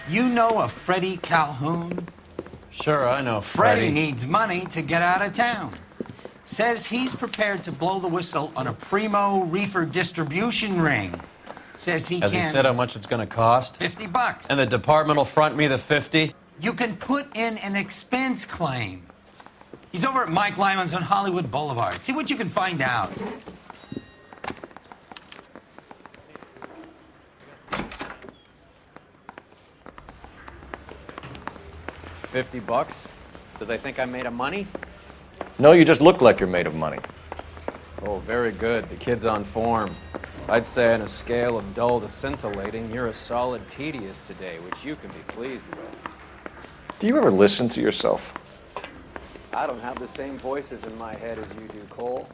You know a Freddie Calhoun? Sure, I know Freddie needs money to get out of town. Says he's prepared to blow the whistle on a primo reefer distribution ring. Says he Has can... he said how much it's gonna cost? $50. And the department will front me the 50? You can put in an expense claim. He's over at Mike Lyman's on Hollywood Boulevard. See what you can find out. $50? Do they think I'm made of money? No, you just look like you're made of money. Oh, very good. The kid's on form. I'd say on a scale of dull to scintillating, you're a solid tedious today, which you can be pleased with. Do you ever listen to yourself? I don't have the same voices in my head as you do, Cole.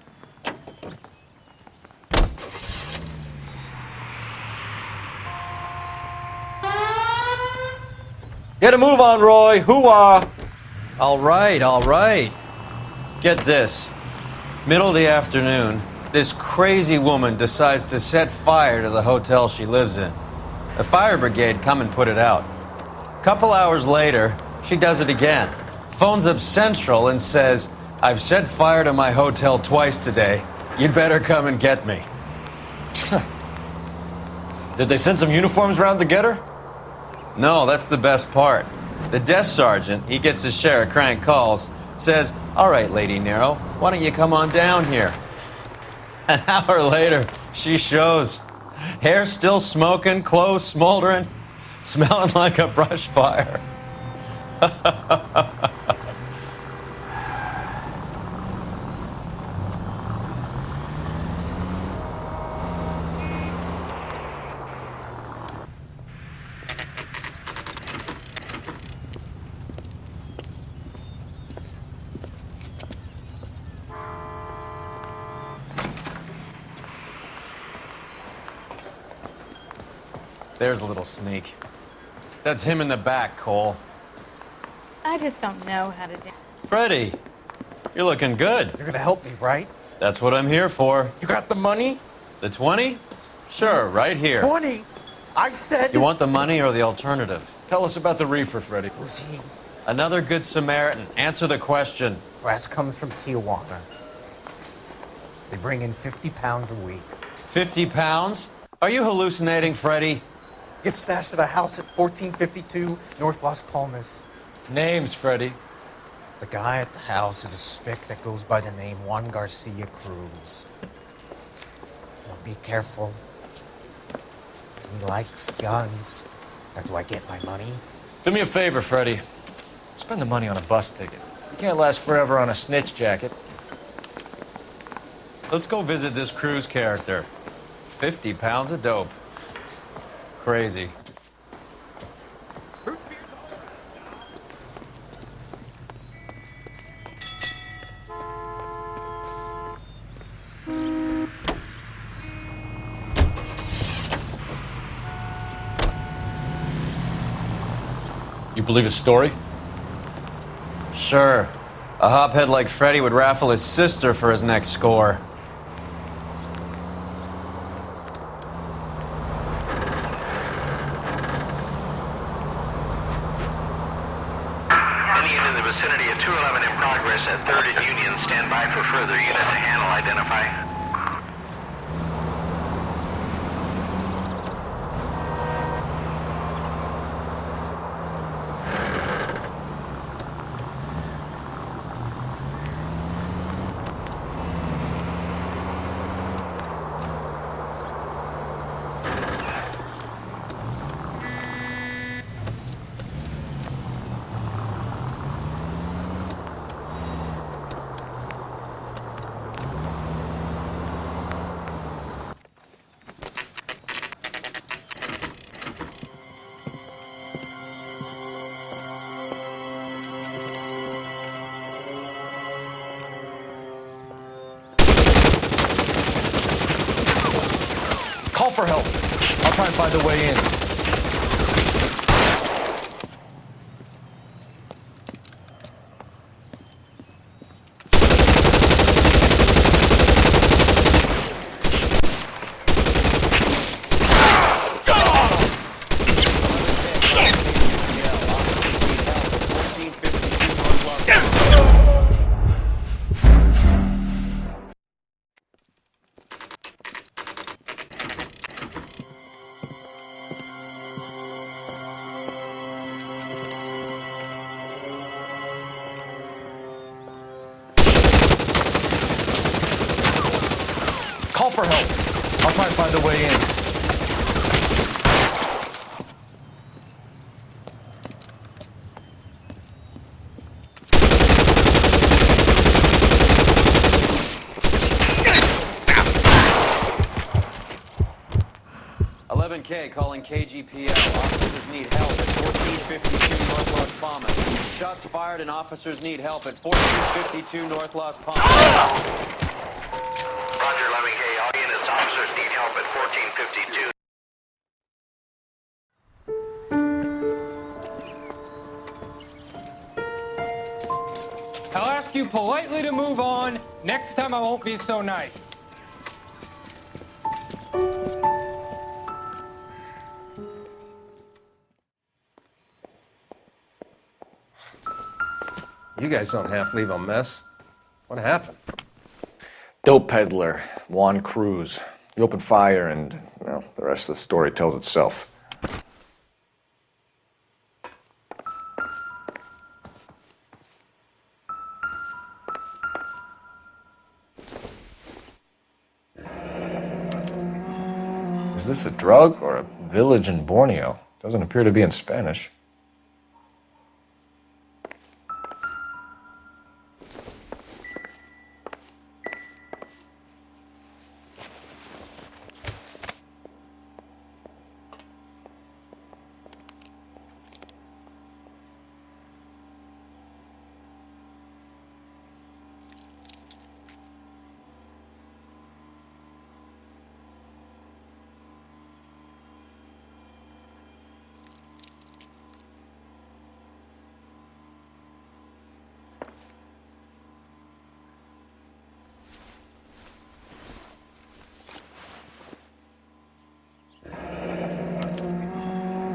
Get a move on, Roy. Hoo-ah! All right. Get this. Middle of the afternoon, this crazy woman decides to set fire to the hotel she lives in. The fire brigade come and put it out. Couple hours later, she does it again. Phones up Central and says, "I've set fire to my hotel twice today. You'd better come and get me." Did they send some uniforms around to get her? No, that's the best part. The desk sergeant, he gets his share of crank calls, says, "All right, Lady Nero, why don't you come on down here?" An hour later, she shows. Hair still smoking, clothes smoldering, smelling like a brush fire. There's a little sneak. That's him in the back, Cole. I just don't know how to do. Freddie, you're looking good. You're gonna help me, right? That's what I'm here for. You got the money? The 20? Sure, right here. 20? I said... You want the money or the alternative? Tell us about the reefer, Freddie. Who's he? Another good Samaritan. Answer the question. Brass comes from Tijuana. They bring in 50 pounds a week. 50 pounds? Are you hallucinating, Freddie? Gets stashed at a house at 1452 North Las Palmas. Names, Freddie. The guy at the house is a spick that goes by the name Juan Garcia Cruz. Now be careful. He likes guns. That's where I get my money. Do me a favor, Freddie. Spend the money on a bus ticket. You can't last forever on a snitch jacket. Let's go visit this Cruz character. 50 pounds of dope. Crazy. You believe his story? Sure. A hophead like Freddie would raffle his sister for his next score. Any in the vicinity of 211 in progress at 3rd and Union. Stand by for further unit to handle identify. Call for help. I'll try and find a way in. for help. I'll try and find a way in. 11K calling KGPL. Officers need help at 1452 North Las Palmas. Shots fired and officers need help at 1452 North Las Palmas. Roger, 11K. All units, officers need help at 1452. I'll ask you politely to move on. Next time I won't be so nice. You guys don't half leave a mess. What happened? Dope peddler, Juan Cruz. He opened fire and, well, the rest of the story tells itself. Is this a drug or a village in Borneo? Doesn't appear to be in Spanish.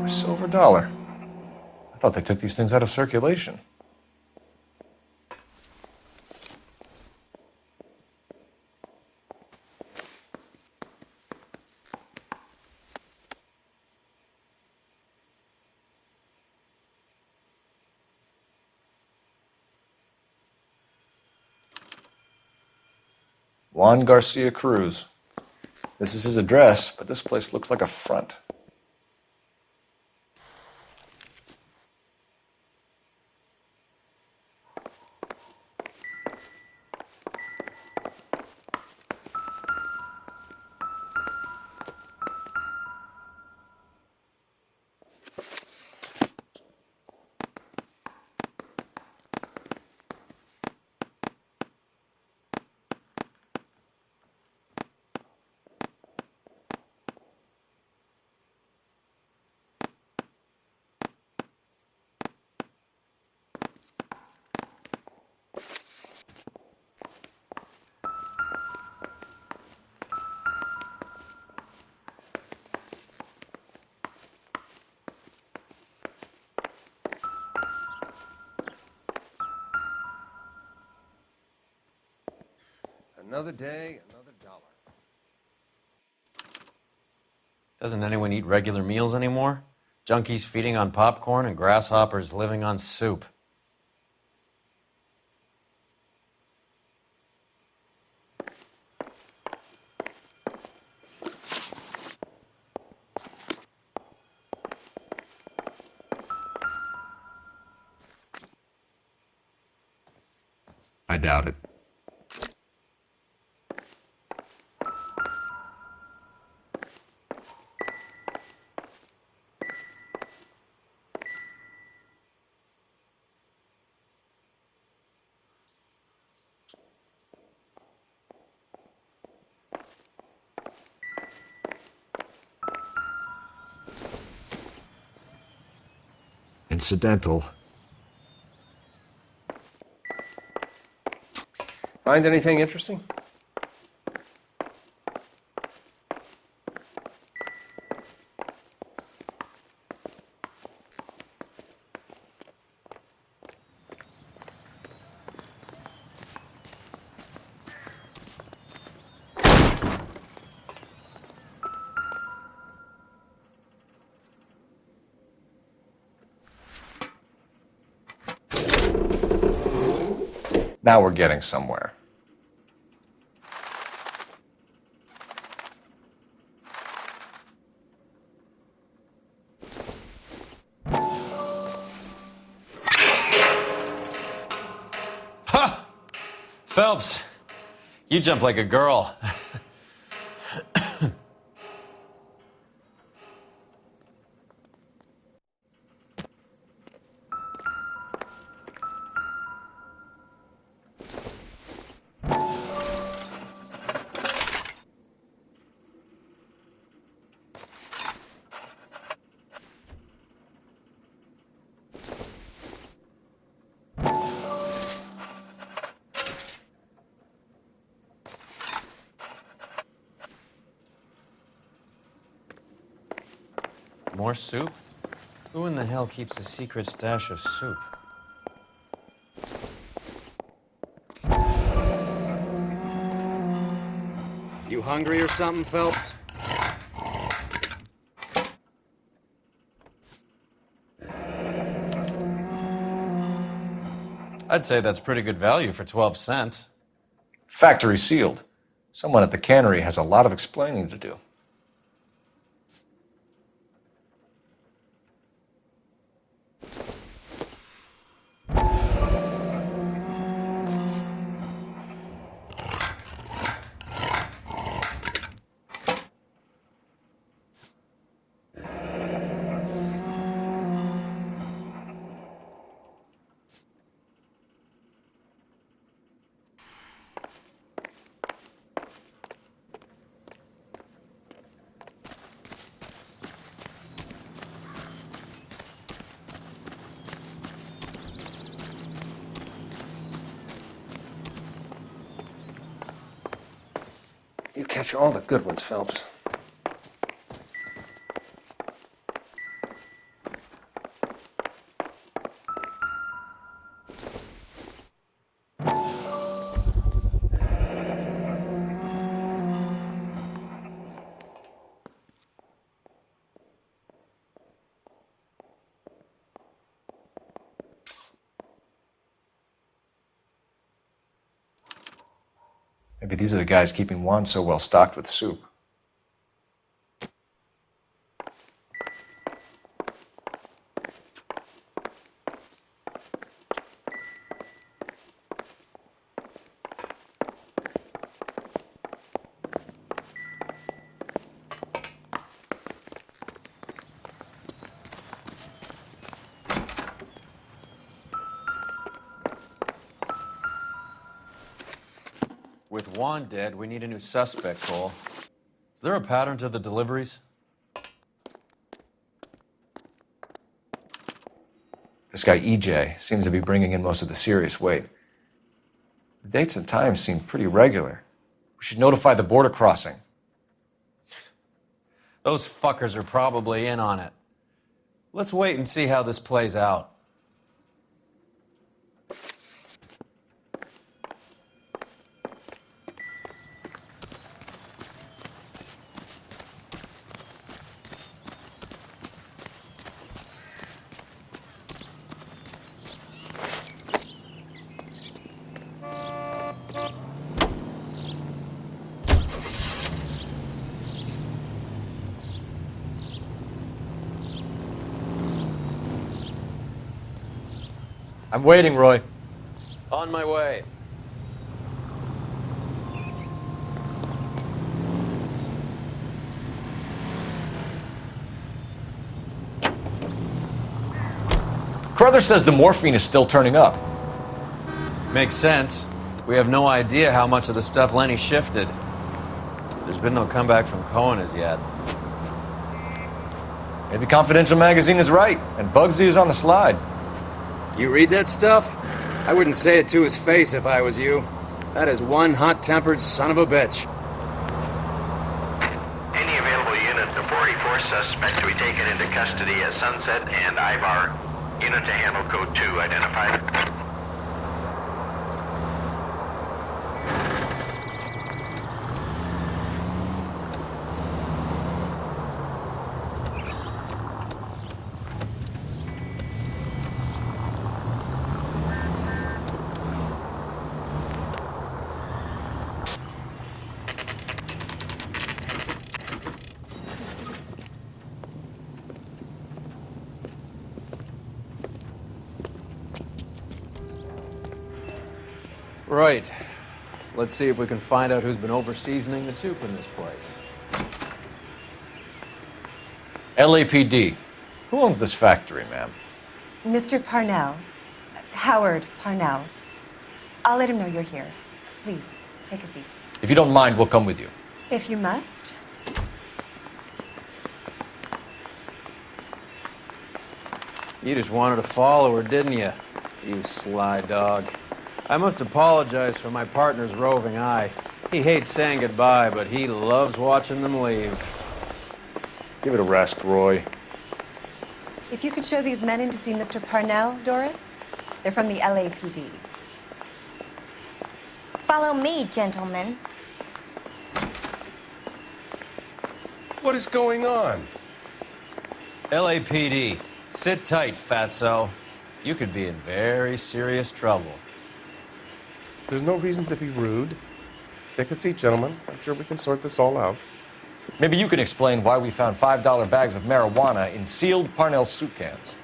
Silver dollar. I thought they took these things out of circulation. Juan Garcia Cruz. This is his address, but this place looks like a front. Another day, another dollar. Doesn't anyone eat regular meals anymore? Junkies feeding on popcorn and grasshoppers living on soup. I doubt it. Incidental. Find anything interesting? Now we're getting somewhere. Phelps, you jump like a girl. More soup? Who in the hell keeps a secret stash of soup? You hungry or something, Phelps? I'd say that's pretty good value for 12 cents. Factory sealed. Someone at the cannery has a lot of explaining to do. You catch all the good ones, Phelps. Maybe these are the guys keeping Juan so well stocked with soup. With Juan dead, we need a new suspect, Cole. Is there a pattern to the deliveries? This guy EJ seems to be bringing in most of the serious weight. The dates and times seem pretty regular. We should notify the border crossing. Those fuckers are probably in on it. Let's wait and see how this plays out. I'm waiting, Roy. On my way. Carruthers says the morphine is still turning up. Makes sense. We have no idea how much of the stuff Lenny shifted. There's been no comeback from Cohen as yet. Maybe Confidential Magazine is right, and Bugsy is on the slide. You read that stuff? I wouldn't say it to his face if I was you. That is one hot-tempered son of a bitch. Any available units of 44 suspect to be taken into custody at Sunset and Ivar. Unit to handle code 2 identified. Right. Let's see if we can find out who's been over-seasoning the soup in this place. LAPD. Who owns this factory, ma'am? Mr. Parnell. Howard Parnell. I'll let him know you're here. Please, take a seat. If you don't mind, we'll come with you. If you must. You just wanted to follow her, didn't you? You sly dog. I must apologize for my partner's roving eye. He hates saying goodbye, but he loves watching them leave. Give it a rest, Roy. If you could show these men in to see Mr. Parnell, Doris. They're from the LAPD. Follow me, gentlemen. What is going on? LAPD, sit tight, fatso. You could be in very serious trouble. There's no reason to be rude. Take a seat, gentlemen. I'm sure we can sort this all out. Maybe you can explain why we found $5 bags of marijuana in sealed Parnell soup cans.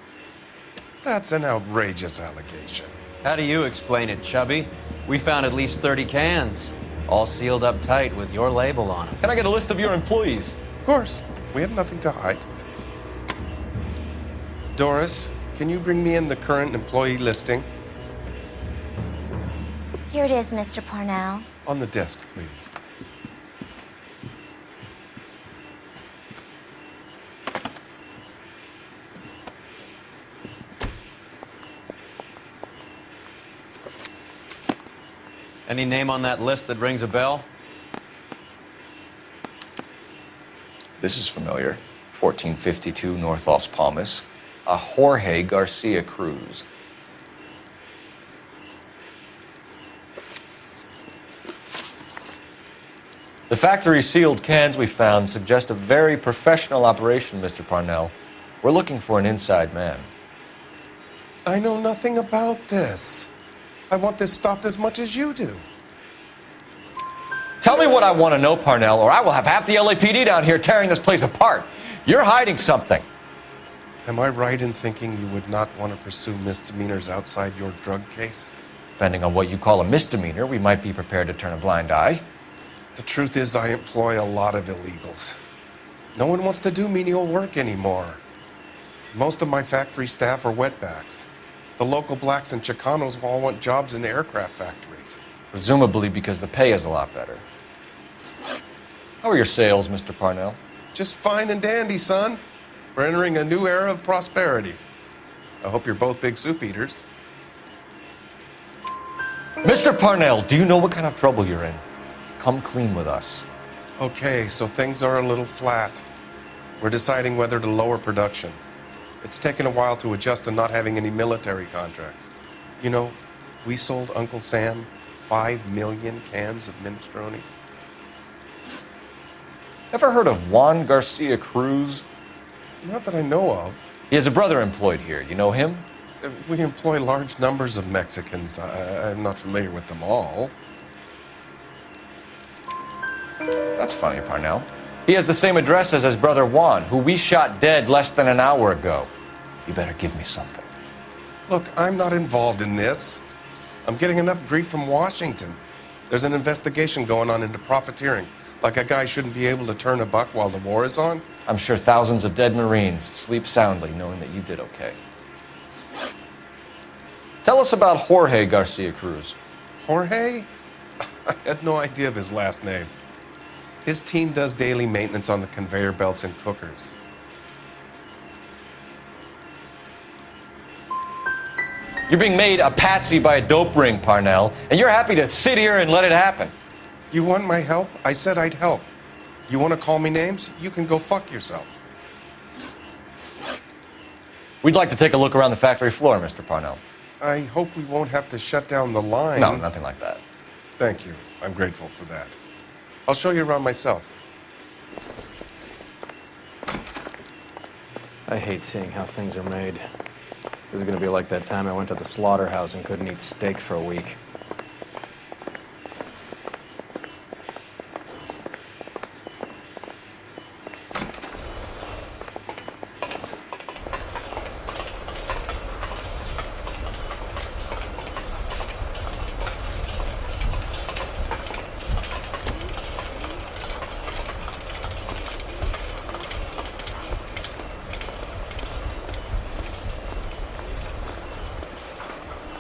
That's an outrageous allegation. How do you explain it, Chubby? We found at least 30 cans, all sealed up tight with your label on them. Can I get a list of your employees? Of course. We have nothing to hide. Doris, can you bring me in the current employee listing? Here it is, Mr. Parnell. On the desk, please. Any name on that list that rings a bell? This is familiar. 1452 North Las Palmas. A Jorge Garcia Cruz. The factory sealed cans we found suggest a very professional operation, Mr. Parnell. We're looking for an inside man. I know nothing about this. I want this stopped as much as you do. Tell me what I want to know, Parnell, or I will have half the LAPD down here tearing this place apart. You're hiding something. Am I right in thinking you would not want to pursue misdemeanors outside your drug case? Depending on what you call a misdemeanor, we might be prepared to turn a blind eye. The truth is, I employ a lot of illegals. No one wants to do menial work anymore. Most of my factory staff are wetbacks. The local blacks and Chicanos all want jobs in aircraft factories. Presumably because the pay is a lot better. How are your sales, Mr. Parnell? Just fine and dandy, son. We're entering a new era of prosperity. I hope you're both big soup eaters. Mr. Parnell, do you know what kind of trouble you're in? Come clean with us. Okay, so things are a little flat. We're deciding whether to lower production. It's taken a while to adjust to not having any military contracts. You know, we sold Uncle Sam 5 million cans of minestrone. Ever heard of Juan Garcia Cruz? Not that I know of. He has a brother employed here. You know him? We employ large numbers of Mexicans. I'm not familiar with them all. That's funny, Parnell. He has the same address as his brother Juan, who we shot dead less than an hour ago. You better give me something. Look, I'm not involved in this. I'm getting enough grief from Washington. There's an investigation going on into profiteering. Like a guy shouldn't be able to turn a buck while the war is on. I'm sure thousands of dead Marines sleep soundly knowing that you did okay. Tell us about Jorge Garcia Cruz. Jorge? I had no idea of his last name. His team does daily maintenance on the conveyor belts and cookers. You're being made a patsy by a dope ring, Parnell, and you're happy to sit here and let it happen. You want my help? I said I'd help. You want to call me names? You can go fuck yourself. We'd like to take a look around the factory floor, Mr. Parnell. I hope we won't have to shut down the line. No, nothing like that. Thank you. I'm grateful for that. I'll show you around myself. I hate seeing how things are made. This is gonna be like that time I went to the slaughterhouse and couldn't eat steak for a week.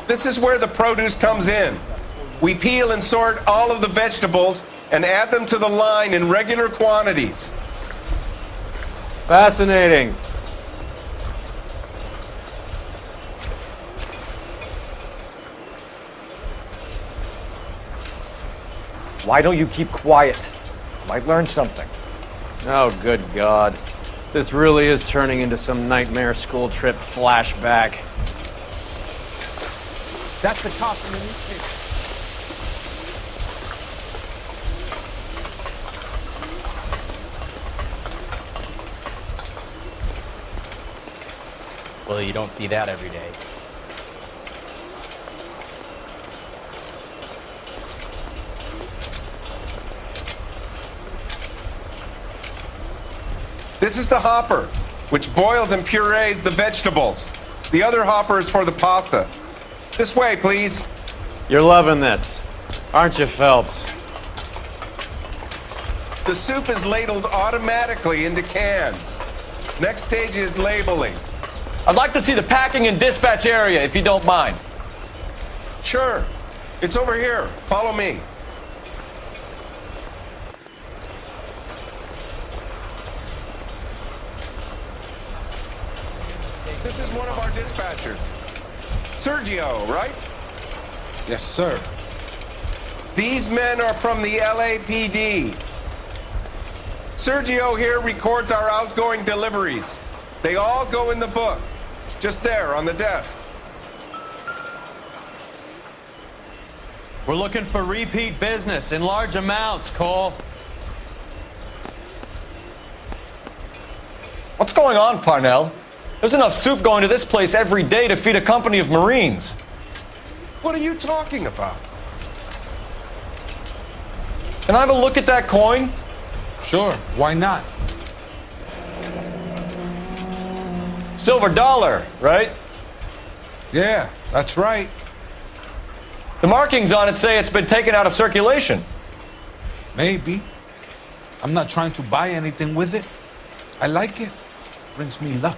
This is where the produce comes in. We peel and sort all of the vegetables and add them to the line in regular quantities. Fascinating. Why don't you keep quiet? Might learn something. Oh, good God. This really is turning into some nightmare school trip flashback. That's the cop in the newspaper. Well, you don't see that every day. This is the hopper, which boils and purees the vegetables. The other hopper is for the pasta. This way, please. You're loving this, aren't you, Phelps? The soup is ladled automatically into cans. Next stage is labeling. I'd like to see the packing and dispatch area, if you don't mind. Sure. It's over here. Follow me. This is one of our dispatchers. Sergio, right? Yes, sir. These men are from the LAPD. Sergio here records our outgoing deliveries. They all go in the book. Just there on the desk. We're looking for repeat business in large amounts, Cole. What's going on, Parnell? There's enough soup going to this place every day to feed a company of Marines. What are you talking about? Can I have a look at that coin? Sure, why not? Silver dollar, right? Yeah, that's right. The markings on it say it's been taken out of circulation. Maybe. I'm not trying to buy anything with it. I like it. Brings me luck.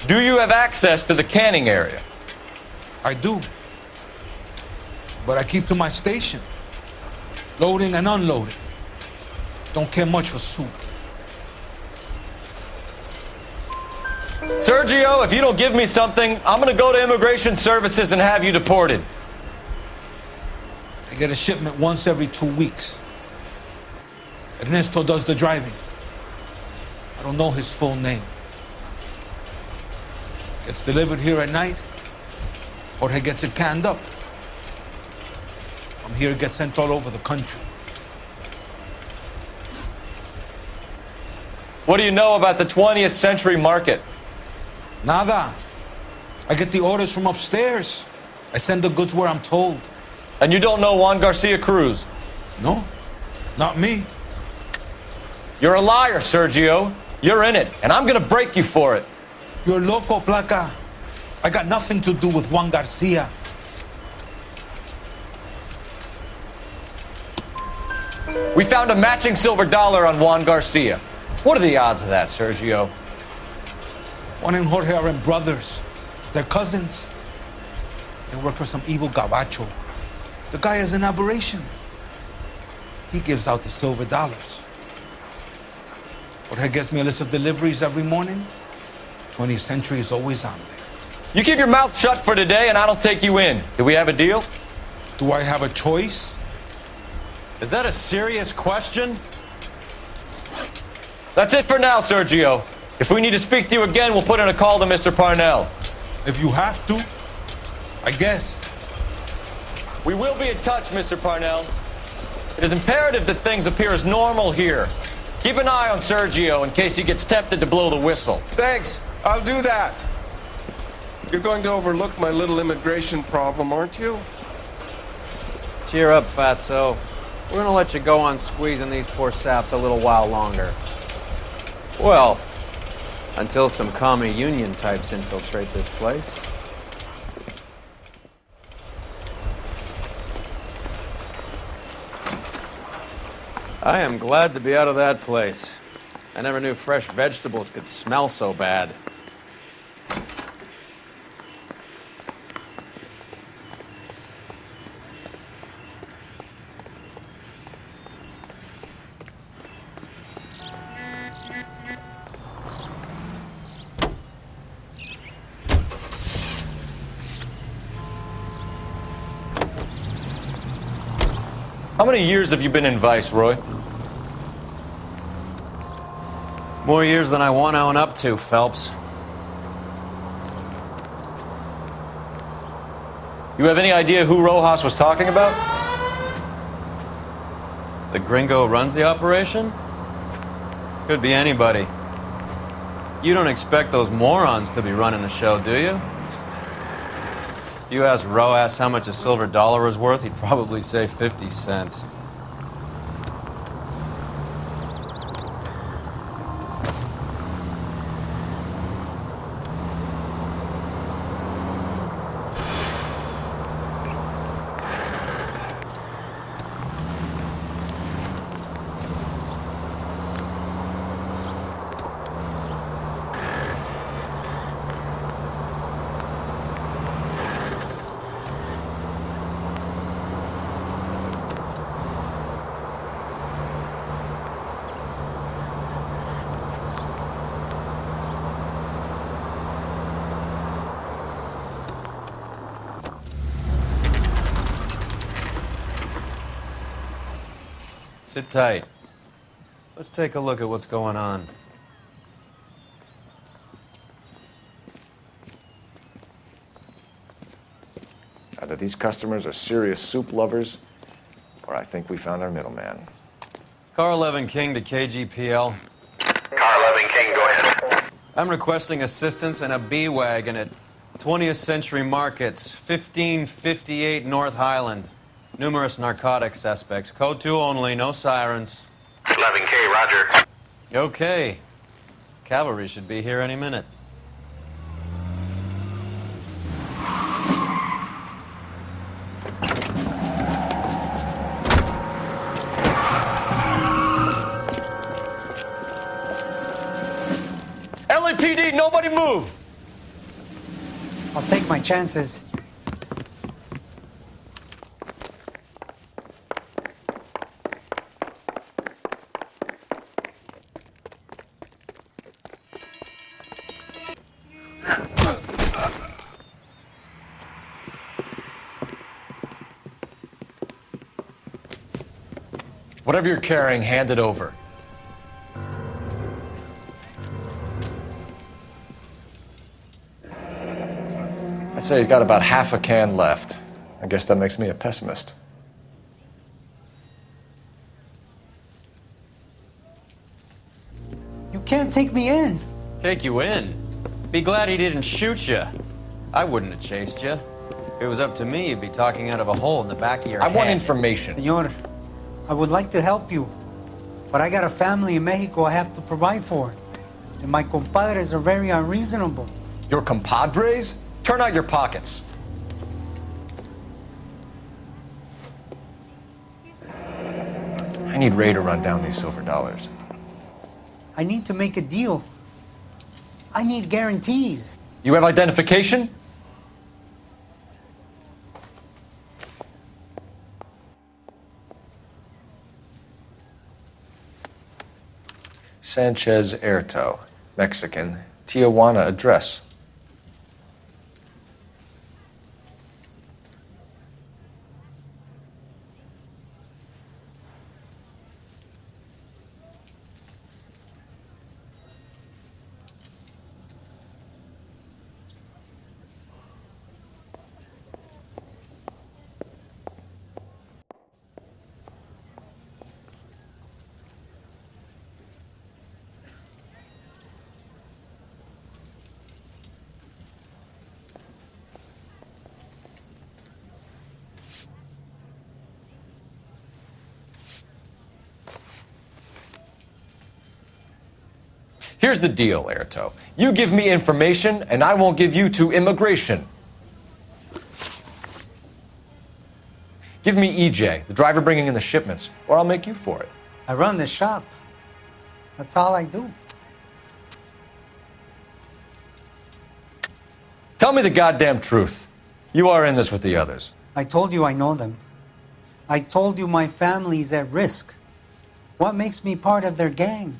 Do you have access to the canning area? I do. But I keep to my station. Loading and unloading. Don't care much for soup. Sergio, if you don't give me something, I'm gonna go to Immigration Services and have you deported. I get a shipment once every 2 weeks. Ernesto does the driving. I don't know his full name. Gets delivered here at night, or he gets it canned up. From here, it gets sent all over the country. What do you know about the 20th century market? Nada. I get the orders from upstairs. I send the goods where I'm told. And you don't know Juan Garcia Cruz? No, not me. You're a liar, Sergio. You're in it, and I'm gonna break you for it. You're loco, Placa. I got nothing to do with Juan Garcia. We found a matching silver dollar on Juan Garcia. What are the odds of that, Sergio? Juan and Jorge are brothers. They're cousins. They work for some evil gabacho. The guy is an aberration. He gives out the silver dollars. Jorge gets me a list of deliveries every morning. 20th Century is always on there. You keep your mouth shut for today and I don't take you in. Do we have a deal? Do I have a choice? Is that a serious question? That's it for now, Sergio. If we need to speak to you again, we'll put in a call to Mr. Parnell. If you have to, I guess. We will be in touch, Mr. Parnell. It is imperative that things appear as normal here. Keep an eye on Sergio in case he gets tempted to blow the whistle. Thanks. I'll do that. You're going to overlook my little immigration problem, aren't you? Cheer up, Fatso. We're gonna let you go on squeezing these poor saps a little while longer. Well, until some commie union types infiltrate this place. I am glad to be out of that place. I never knew fresh vegetables could smell so bad. How many years have you been in Vice, Roy? More years than I want to own up to, Phelps. You have any idea who Rojas was talking about? The gringo runs the operation? Could be anybody. You don't expect those morons to be running the show, do you? You ask Rojas how much a silver dollar is worth, he'd probably say 50 cents. Sit tight. Let's take a look at what's going on. Either these customers are serious soup lovers, or I think we found our middleman. Car 11 King to KGPL. Car 11 King, go ahead. I'm requesting assistance in a B-Wagon at 20th Century Markets, 1558 North Highland. Numerous narcotic suspects. Code 2 only, no sirens. 11K, roger. Okay. Cavalry should be here any minute. LAPD, nobody move! I'll take my chances. Whatever you're carrying, hand it over. I'd say he's got about half a can left. I guess that makes me a pessimist. You can't take me in. Take you in? Be glad he didn't shoot you. I wouldn't have chased you. If it was up to me, you'd be talking out of a hole in the back of your head. I want information. Senor, I would like to help you, but I got a family in Mexico I have to provide for. And my compadres are very unreasonable. Your compadres? Turn out your pockets. I need Ray to run down these silver dollars. I need to make a deal. I need guarantees. You have identification? Sanchez Erto, Mexican, Tijuana address. Here's the deal, Erto. You give me information, and I won't give you to immigration. Give me EJ, the driver bringing in the shipments, or I'll make you for it. I run the shop. That's all I do. Tell me the goddamn truth. You are in this with the others. I told you I know them. I told you my family's at risk. What makes me part of their gang?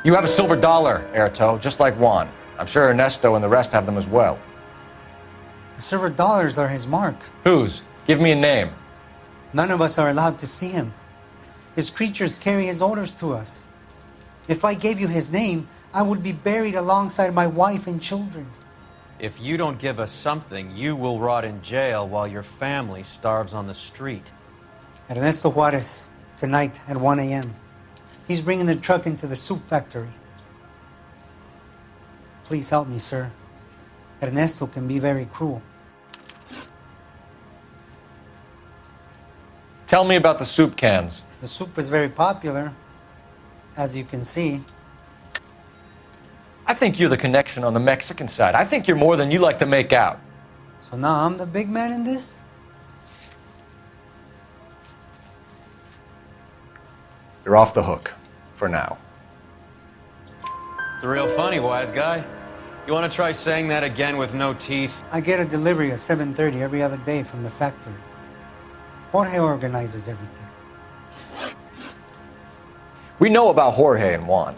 You have a silver dollar, Erto, just like Juan. I'm sure Ernesto and the rest have them as well. The silver dollars are his mark. Whose? Give me a name. None of us are allowed to see him. His creatures carry his orders to us. If I gave you his name, I would be buried alongside my wife and children. If you don't give us something, you will rot in jail while your family starves on the street. Ernesto Juarez, tonight at 1 a.m. He's bringing the truck into the soup factory. Please help me, sir. Ernesto can be very cruel. Tell me about the soup cans. The soup is very popular, as you can see. I think you're the connection on the Mexican side. I think you're more than you like to make out. So now I'm the big man in this? You're off the hook. For now. It's real funny, wise guy. You want to try saying that again with no teeth? I get a delivery at 7:30 every other day from the factory. Jorge organizes everything. We know about Jorge and Juan.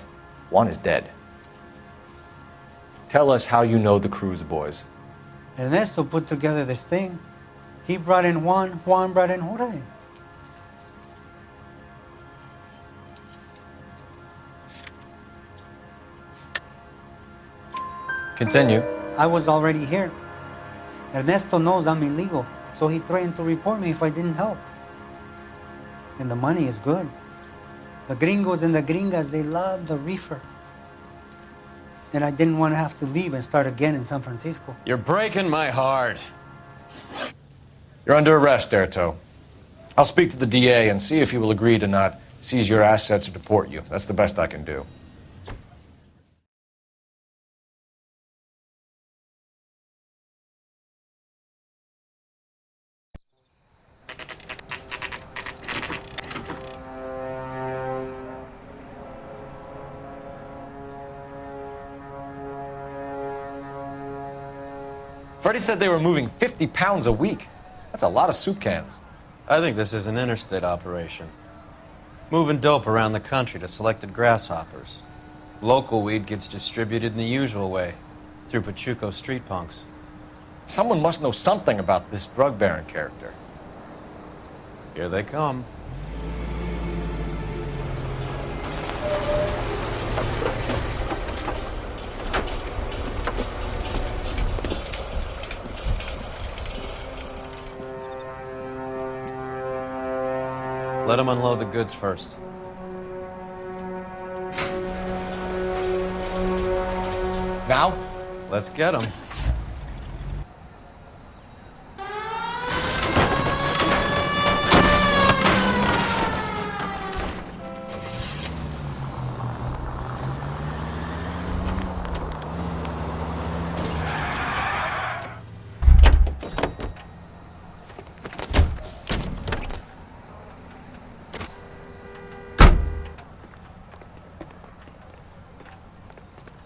Juan is dead. Tell us how you know the Cruz boys. Ernesto put together this thing. He brought in Juan, Juan brought in Jorge. Continue. I was already here. Ernesto knows I'm illegal, so he threatened to report me if I didn't help. And the money is good. The gringos and the gringas, they love the reefer. And I didn't want to have to leave and start again in San Francisco. You're breaking my heart. You're under arrest, Erto. I'll speak to the DA and see if he will agree to not seize your assets or deport you. That's the best I can do. Freddie said they were moving 50 pounds a week. That's a lot of soup cans. I think this is an interstate operation. Moving dope around the country to selected grasshoppers. Local weed gets distributed in the usual way, through Pachuco street punks. Someone must know something about this drug baron character. Here they come. Let them unload the goods first. Now? Let's get them.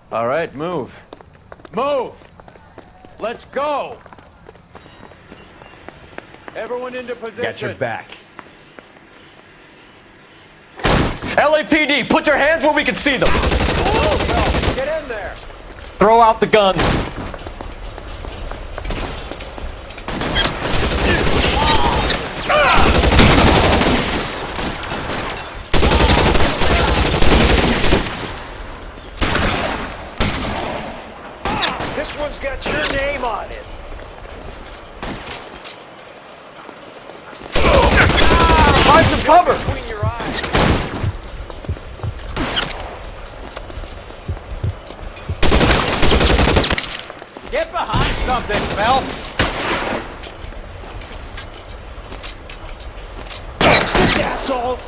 All right, move. Move! Let's go! Everyone into position. Got your back. LAPD, put your hands where we can see them. Oh, no. Get in there. Throw out the guns. This one's got your name on it. Find some cover. Between your eyes. Get behind something, Phelps. This asshole.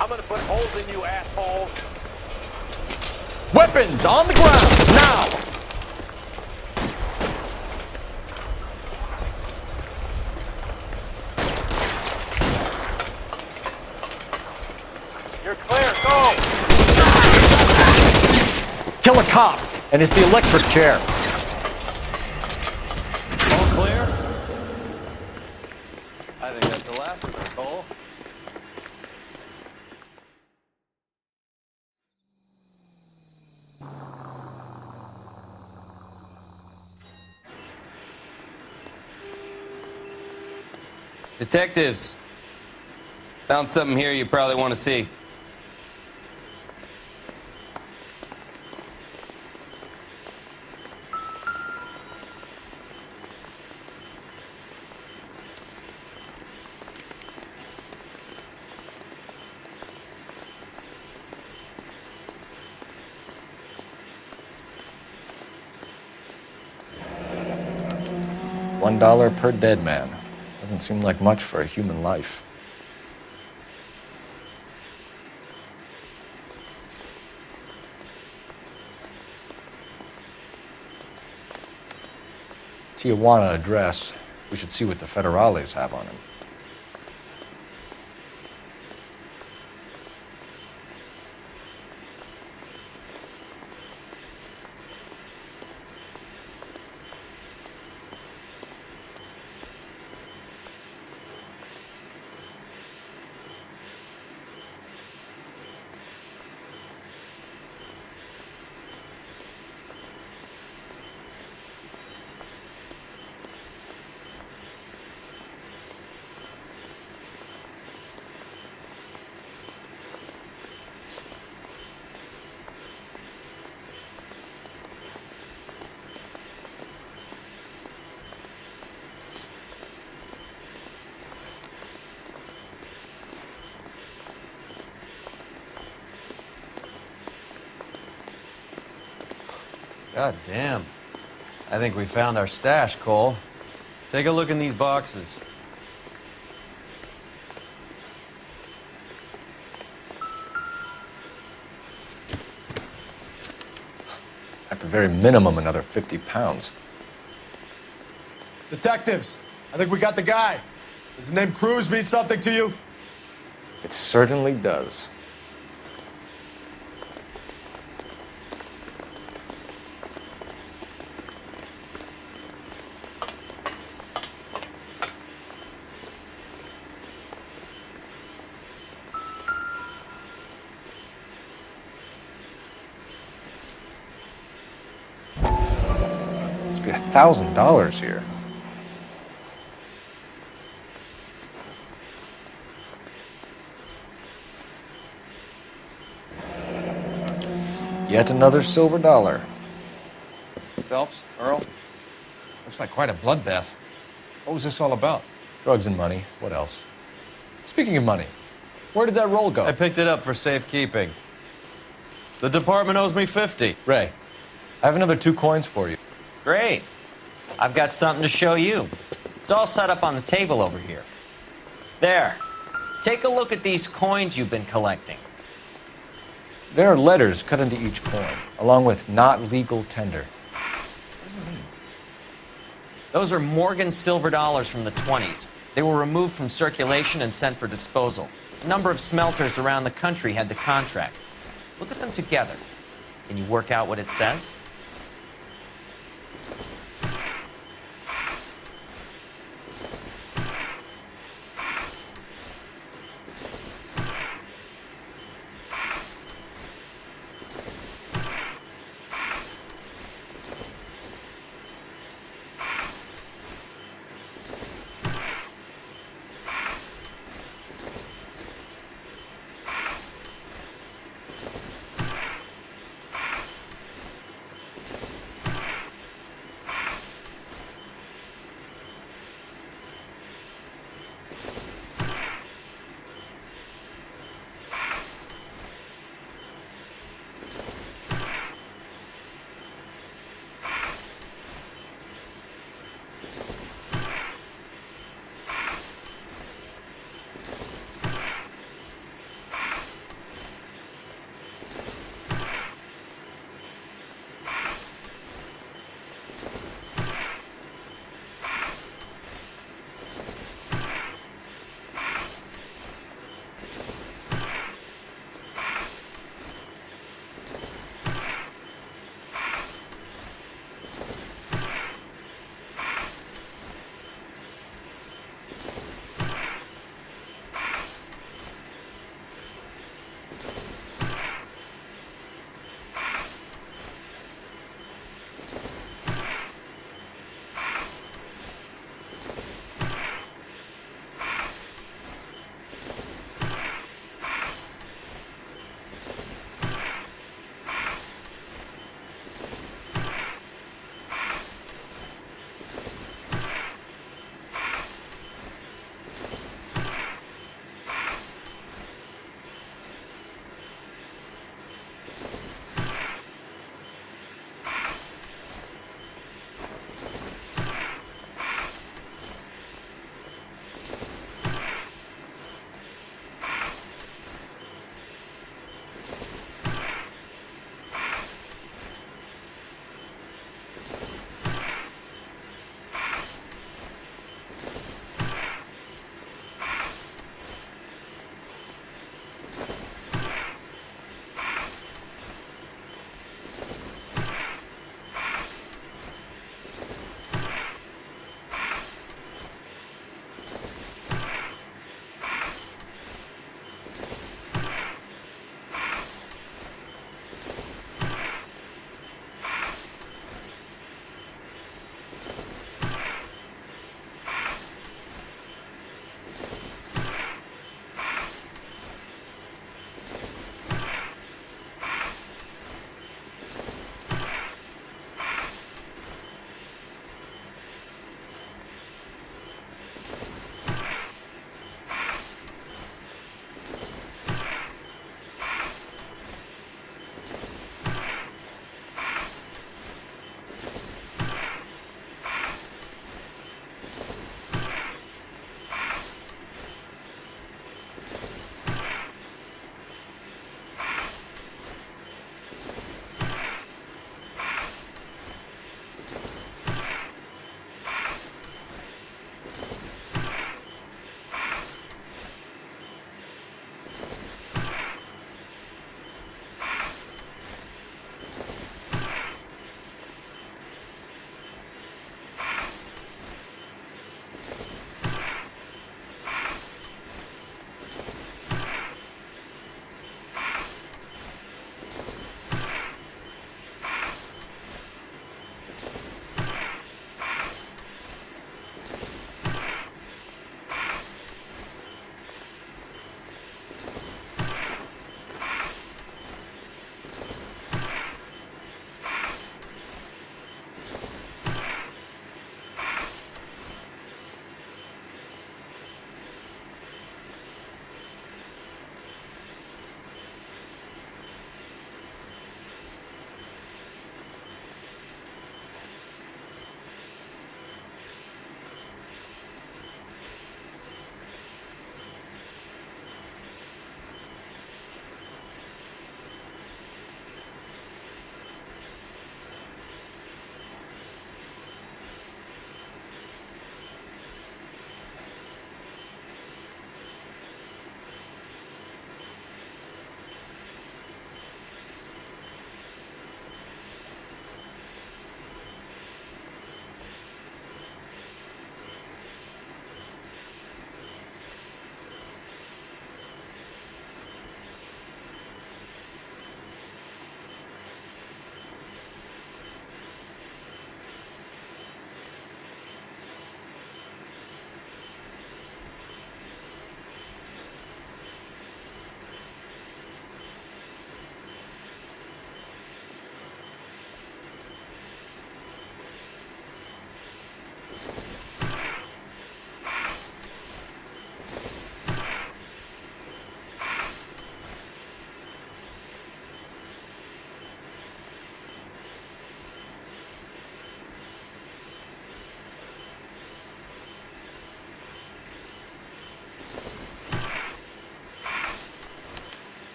I'm gonna put holes in you, asshole. Weapons on the ground, now! kill a cop, and it's the electric chair. All clear? I think that's the last of it, Cole. Detectives, found something here you probably want to see. $1 per dead man. Doesn't seem like much for a human life. Tijuana address. We should see what the federales have on him. God damn. I think we found our stash, Cole. Take a look in these boxes. At the very minimum, another 50 pounds. Detectives, I think we got the guy. Does the name Cruz mean something to you? It certainly does. Must be $1,000 here. Yet another silver dollar. Phelps, Earl, looks like quite a bloodbath. What was this all about? Drugs and money. What else? Speaking of money, where did that roll go? I picked it up for safekeeping. The department owes me 50. Ray, I have another 2 coins for you. Great. I've got something to show you. It's all set up on the table over here. There. Take a look at these coins you've been collecting. There are letters cut into each coin, along with not legal tender. What does it mean? Those are Morgan silver dollars from the 20s. They were removed from circulation and sent for disposal. A number of smelters around the country had the contract. Look at them together. Can you work out what it says?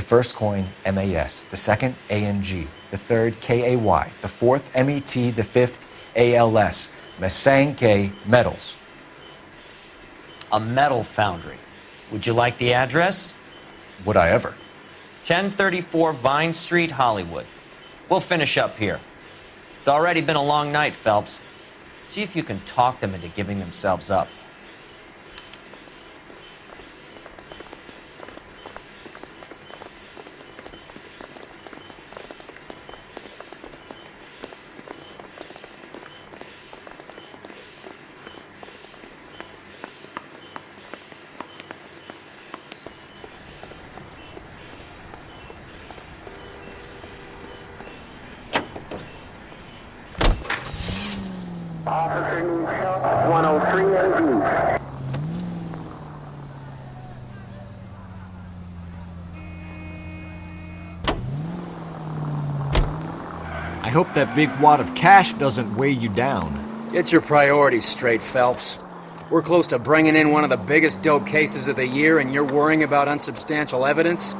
first coin, MAS. The second, ANG. The third, KAY. The fourth, MET. The fifth, ALS. Masanke Metals. A metal foundry. Would you like the address? Would I ever? 1034 Vine Street, Hollywood. We'll finish up here. It's already been a long night, Phelps. See if you can talk them into giving themselves up. Officer needs help, 103 AD. I hope that big wad of cash doesn't weigh you down. Get your priorities straight, Phelps. We're close to bringing in one of the biggest dope cases of the year, and you're worrying about unsubstantial evidence?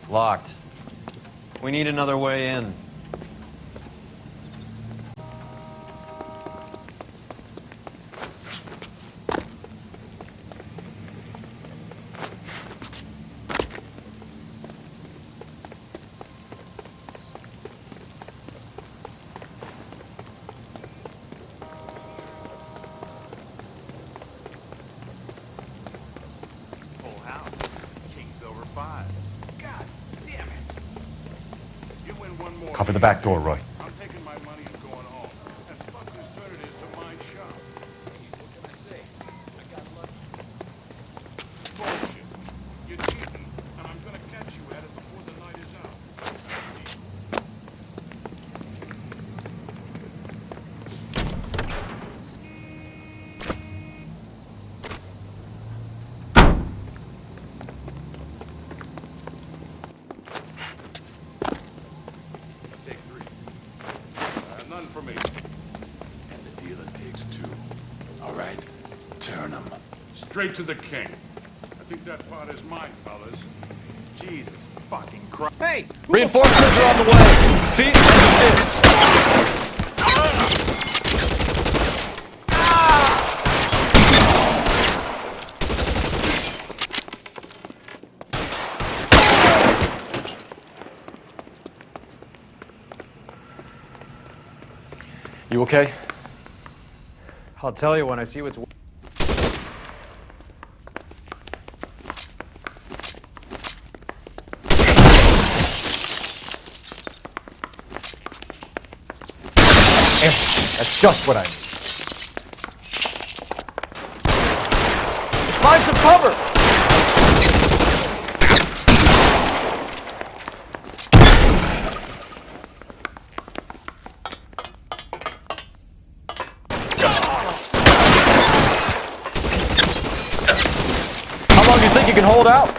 Locked. We need another way in. Full house. King's over 5. God damn it. You win one more. Cover the back door, Roy. I'm taking my money and going home. And fuck this turn it is to my shop. What can I say? I got lucky. Bullshit. You're cheating, and I'm gonna catch you at it before the night is out. Take 3. None for me. And the dealer takes 2. All right, turn them. Straight to the king. I think that part is mine, fellas. Jesus fucking Christ. Hey! Reinforcements are on the way! Cease and desist! You okay? I'll tell you when I see what's... That's just what I need. Find some cover! How long do you think you can hold out?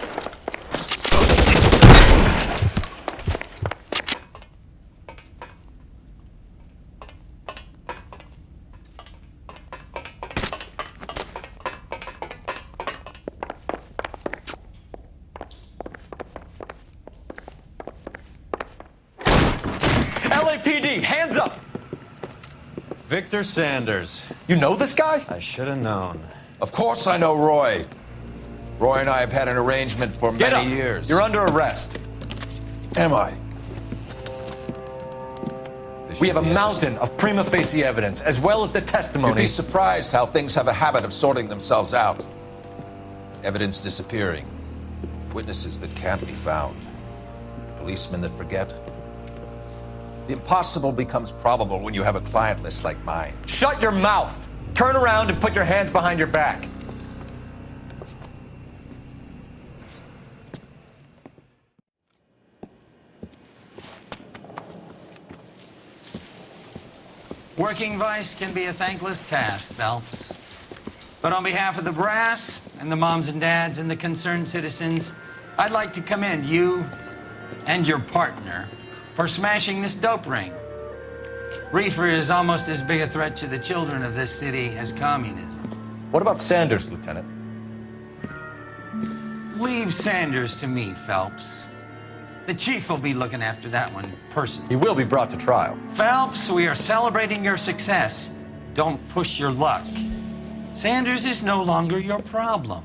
LAPD, hands up! Victor Sanders. You know this guy? I should have known. Of course I know Roy. Roy and I have had an arrangement for Get many up. years. You're under arrest. Am I? We have a mountain of prima facie evidence, as well as the You'd testimony. be surprised how things have a habit of sorting themselves out. Evidence disappearing. Witnesses that can't be found. Policemen that forget. The impossible becomes probable when you have a client list like mine. Shut your mouth! Turn around and put your hands behind your back. Working vice can be a thankless task, Phelps. But on behalf of the brass and the moms and dads and the concerned citizens, I'd like to commend you and your partner for smashing this dope ring. Reefer is almost as big a threat to the children of this city as communism. What about Sanders, Lieutenant? Leave Sanders to me, Phelps. The chief will be looking after that one personally. He will be brought to trial. Phelps, we are celebrating your success. Don't push your luck. Sanders is no longer your problem.